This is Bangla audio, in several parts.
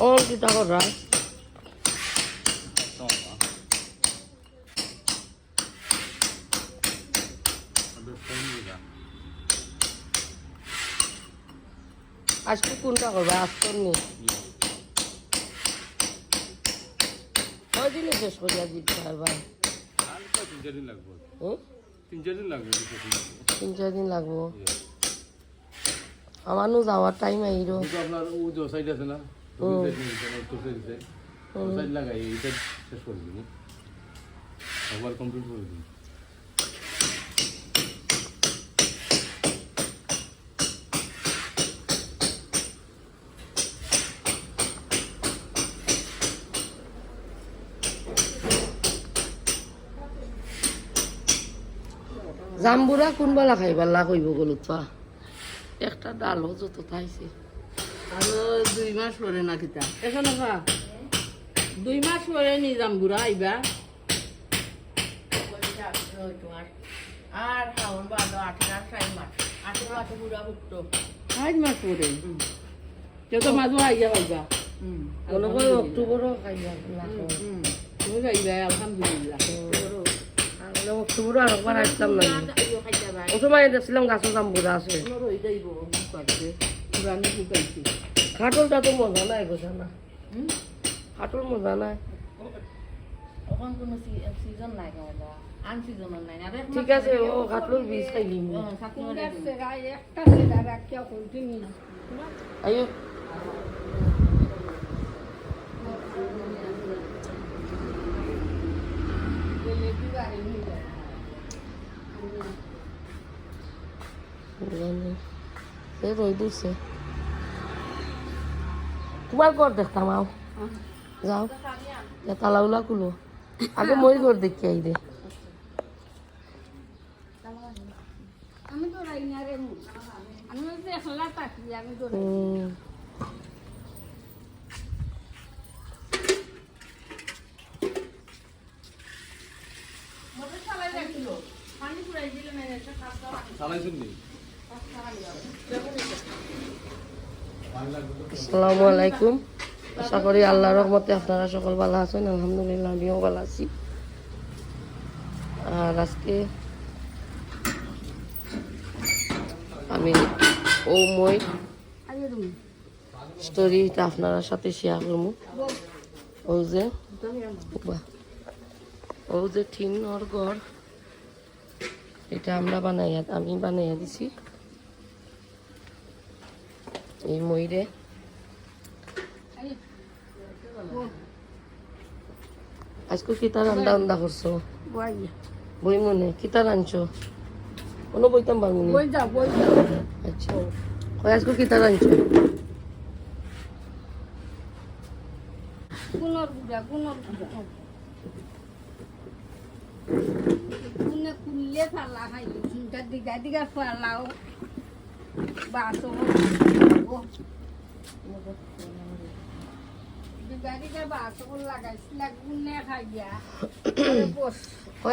অন কিতা করা আজকে কোনটা করবে আজকে নি কয়দিনে শেষ করিয়া দিতে পারবা? 3-4 দিন লাগবে। হুম 3-4 দিন লাগবে। 3-4 দিন লাগবো। আমারও যাওয়ার টাইম আইরো। আপনার ও যে সাইড আছে না সাইড লাগাই এটা শেষ করে দিন একবার কমপ্লিট করে দিন। জাম্বুরা কোনবেলা খাইবাল্লা কইব গলুৎপা একটা ডালও যত খাইছে আর 2 মাস পরে না কিতা এখন 2 মাস পরে নি জাম্বুরা আইবা আর হাওন বাদো 8 মাস 8 মাস পুরা উঠতো 8 মাস পরে যত মাঝে আইয়া পাইবা মনে হয় অক্টোবরও খাইবা তুমি যাইবা আলহামদুলিল্লাহ অক্টোবরও আরেকবার আসলাম না ও সময় দেখছিলাম গাছও জাম্বুরা আছে খাটলটা তো মজা নাই বোঝা না খাটল মজা নাই এখন কোনো সিজন নাই গাওয়া আন সিজন নাই আর ঠিক আছে ও খাটলর বীজ খাইলি একটা সেটা রাখিয়া কন্টিনিউ আইও রই দিছে তোমার ঘর দেখতাম আও যাও তালাউলা কুলো আগে মই ঘর দেখি আই দে আমি তো রাইনা রে আমি তো একলা থাকি আমি তো মতে চালাই রাখিলো পানি পুরাই দিলে না একটা খাতা চালাইছেন নি? আসসালামু আলাইকুম আশা করি আল্লাহর রহমতে আপনারা সকল ভালো আছেন আলহামদুলিল্লাহ আমিও ভালো আছি আর আজকে আমি ও মই স্টোরিটা আপনার সাথে শেয়ার করবো ও যে টিনের ঘর এটা আমি বানাইয়া দিছি এই ময়ূরে আজকে কিতা রান্না রান্না করছো বই মনে কিতা রাঁধছো কোনো বইতাম পারবো আচ্ছা কয় আজকে কিতা রাঁধছো কুলে ফালা খাই চিন্তা দিঘা দিঘা ফালাও বাস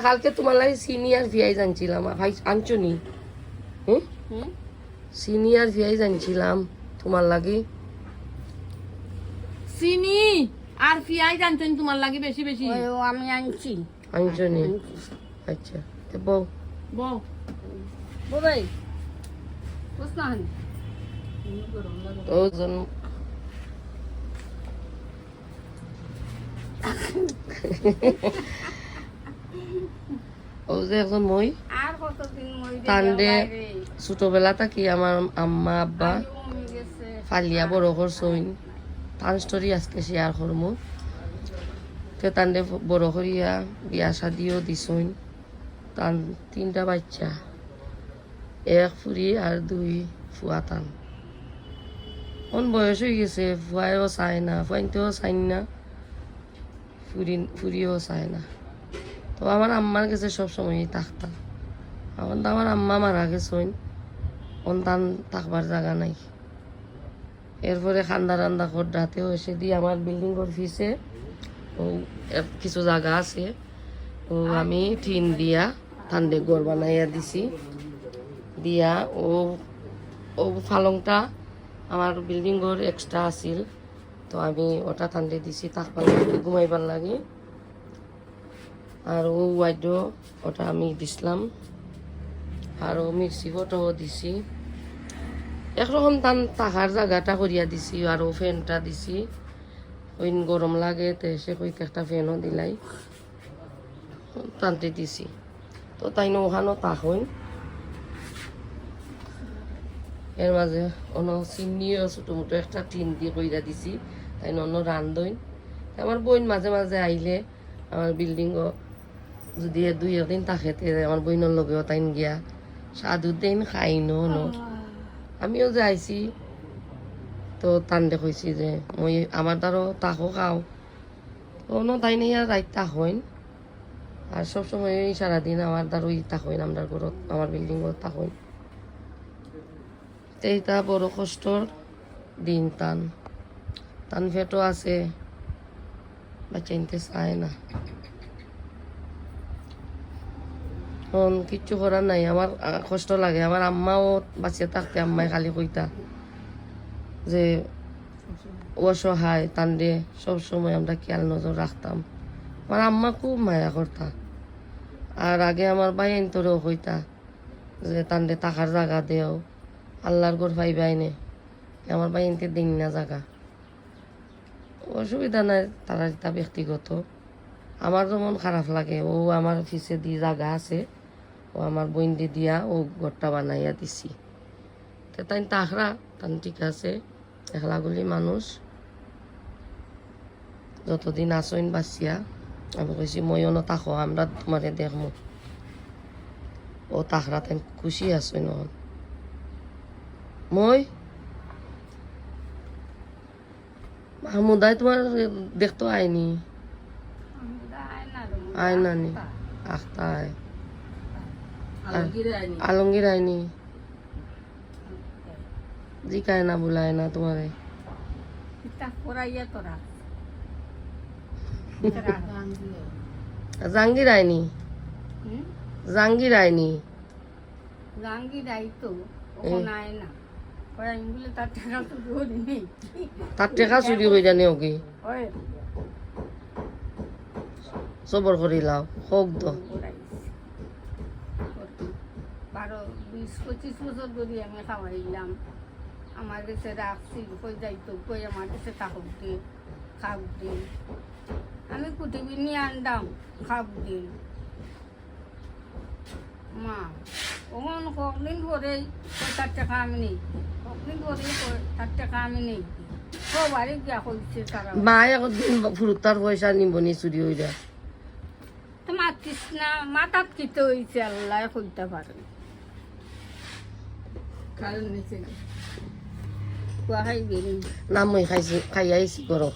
কালকে তোমার লাগে সিনিয়র ভিআই জানছিলাম আনছো নি সিনিয়র ভিআই জানছিলাম তোমার লাগে চিনি আর পিয়াই জানতেন তোমার লাগে বেশি বেশি আমি আনছি আনছো নি আচ্ছা বউ বউ ভাই বুঝতে ওজন ও যে এখন মই আর কতদিন মই তান্ডে ছোটবেলা থাকি আমার আম্মা আব্বা ফালিয়া বড় করছইন তান স্টোরি আজকে শেয়ার করমু তো তান্ডে বড় করিয়া বিয়া শাদিও দিছইন তান 3টা বাচ্চা 1 ফুরি আর 2 ফুয়া তান অন বয়স হয়ে গেছে ফুয়াও চায় না ফুয়াইতেও চাই না ফুরিও চায় না তো আমার আম্মার কাছে সবসময়ই থাকতাম এখন তো আমার আম্মা মারা গেছেন অন্তান থাকবার জায়গা নাই এরপরে খান্দা রান্দা খড্ডাতেও এসে দিয়ে আমার বিল্ডিং ঘর ফিসে ও কিছু জায়গা আছে ও আমি টিন দিয়া ঠান্ডে ঘর বানাইয়া দিছি দিয়া ও ফালংটা আমার বিল্ডিং ঘর এক্সট্রা আছিল তো আমি ওটা ঠান্ডে দিছি তাকবার লাগে ঘুমাইবার লাগে। আর ও ওয়াইডও ওটা আমি দিছিলাম, আর ও মিক্সি ফটোও দিছি। একরকম টান তাহার জায়গাটা করিয়া দিছি, আর ও ফ্যানটা দিছি। ওই গরম লাগে তো সে কইতে একটা ফ্যানও দিলাই টানতে দিছি। তো তাই ওখানো তাক হইন, এর মাঝে অন্য চিনিও ছোটো মোটো একটা টিন দিয়ে কইরা দিছি, তাই অন্য রান্ধইন। আমার বোন মাঝে মাঝে আইলে আমার বিল্ডিংও যদি 2 একদিন থাকে আমার বইনের লগেও তাইন গিয়া সাধুর দিন খাই ন। আমিও যে আইছি তো তান্ডে কইছি যে মই আমার দ্বারও তাকও খাও, তো তাই নিয়ে রাইত তাক হইন। আর সবসময় সারাদিন আমার দ্বারই তাক হইন, আমার ঘরত আমার বিল্ডিংও তাক হইন। এইটা বড় কষ্টর দিন। টান ফেটও আছে, বাচ্চা নিতে চায় না। কিচ্ছু করার নাই, আমার কষ্ট লাগে। আমার আম্মাও বাঁচিয়ে থাকতে আম্মাই খালি কইতা যে অসহায় টান্ডে সবসময় আমরা খেয়াল নজর রাখতাম। আমার আম্মা খুব মায়া করতা। আর আগে আমার বাইন তোরেও কইতা যে টান্ডে থাকার জায়গা দেও, আল্লাহর ঘর পাইবাই নে। আমার বাইনতে দিন না জায়গা, অসুবিধা নাই, তারা এটা ব্যক্তিগত। আমার যেমন খারাপ লাগে, ও আমার অফিসে দিয়ে জায়গা আছে, ও আমার বইন্দি দিয়া ও ঘরটা বানাইয়া দিছি। তো তাই তাকরা তান ঠিক আছে, একলাগুলি মানুষ যতদিন আসইন বাঁচিয়া। আমি কইছি মইও ন তাকো, আমরা তোমারে দেখমু। ও তাকরা তাই খুশি আসইন। মই মাহমুদাই তোমার দেখতো আইনি, আয় নানি আখতায় আলমগীর আইনি, জিকায় না বুলায় না তোমারে। জাহাঙ্গীর আইনি, জাহাঙ্গীর আইনি, জাহাঙ্গীর আইতো ওখানে আয় না, আমি বলে তার টাকা তো ধরি নেই। তার টেকা চুরি করে জানি ওকে ওই সবর করি লাও হোক তো। 12-20-25 বছর ধরে আমি খাওয়াইলাম, আমার কাছে রাখছি, কই যাইতো কই আমার কাছে কাকুক দিয়ে খাওক দিন, আমি কুটিবি নিয়ে আনতাম খাওক দিন। মা ওখান কদিন পরে তার টাকা আমি নেই, কদিন পরে তার টাকা আমি নেই, সবারই গিয়া করছে তারা। মা একদিন ফুরুতার পয়সা নিবনি চুরি হইরা, তো মাতিস না, মাথাত কিতে হয়েছে আল্লাহ কইতে পারে। কুয়া খাইবি না মই খাইছি, খাই আইছি করো,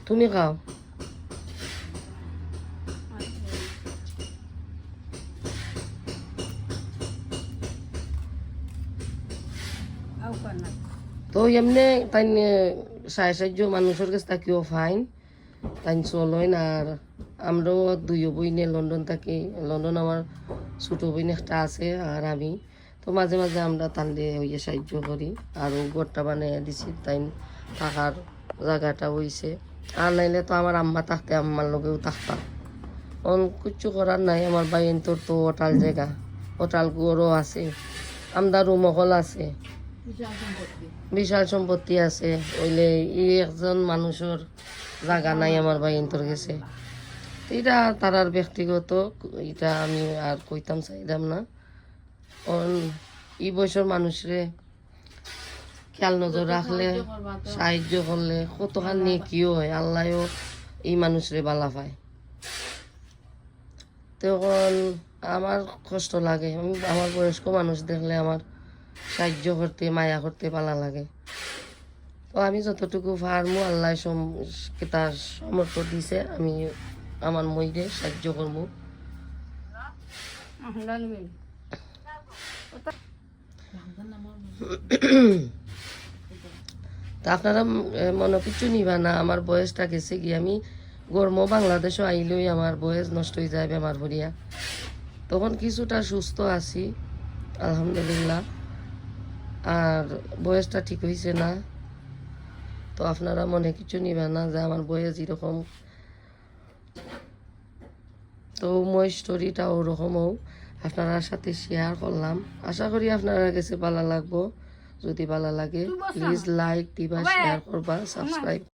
তুমি খাও। তো এমনি তাই সাহায্য মানুষের কাছে থাকিও ফাইন, তাই চলইন। আর আমরাও 2 বইনে লন্ডন থাকি, লন্ডন আমার ছোটো বইন একটা আছে আর আমি, তো মাঝে মাঝে আমরা তান্ডে হইয়ে সাহায্য করি। আরও ঘরটা বানিয়ে দিছি, তাই থাকার জায়গাটা হইছে। আর নাইলে তো আমার আম্মা থাকতে আম্মার লগেও থাকতাম। কিচ্ছু করার নাই, আমার বাইন তোর তো ওটাল জায়গা, ওটাল গরও আছে, আমদা রুমকল আছে, বিশাল সম্পত্তি আছে। ওইলে একজন মানুষের জায়গা নাই আমার বাইন্তর গেছে। এটা তারার ব্যক্তিগত, এটা আমি আর কইতাম চাইতাম না। এই বয়সের মানুষরে খেয়াল নজর রাখলে, সাহায্য করলে কতখান নেকিও হয়, আল্লাহও এই মানুষরে বালা পায়। তখন আমার কষ্ট লাগে, আমার বয়স্ক মানুষ দেখলে আমার সাহায্য করতে মায়া করতে পালা লাগে। তো আমি যতটুকু পারমু আল্লাহ তার সামর্থ্য দিছে, আমি আমার মইরে সাহায্য করবো। তা আপনারা মনে কিছু নিবা না, আমার বয়সটা গেছে কি, আমি গরম বাংলাদেশও আইলেই আমার বয়স নষ্ট হয়ে যায় বেমার ভরিয়া। তখন কিছুটা সুস্থ আছি আলহামদুলিল্লাহ। আর বয়সটা ঠিক হয়েছে না, তো আপনারা মনে কিছু নিবেন না যে আমার বয়স এরকম। তো মই স্টোরিটা ওরকমও আপনার সাথে শেয়ার করলাম। আশা করি আপনার কাছে ভালো লাগবো। যদি ভালো লাগে প্লিজ লাইক দিবা, শেয়ার করবা, সাবস্ক্রাইব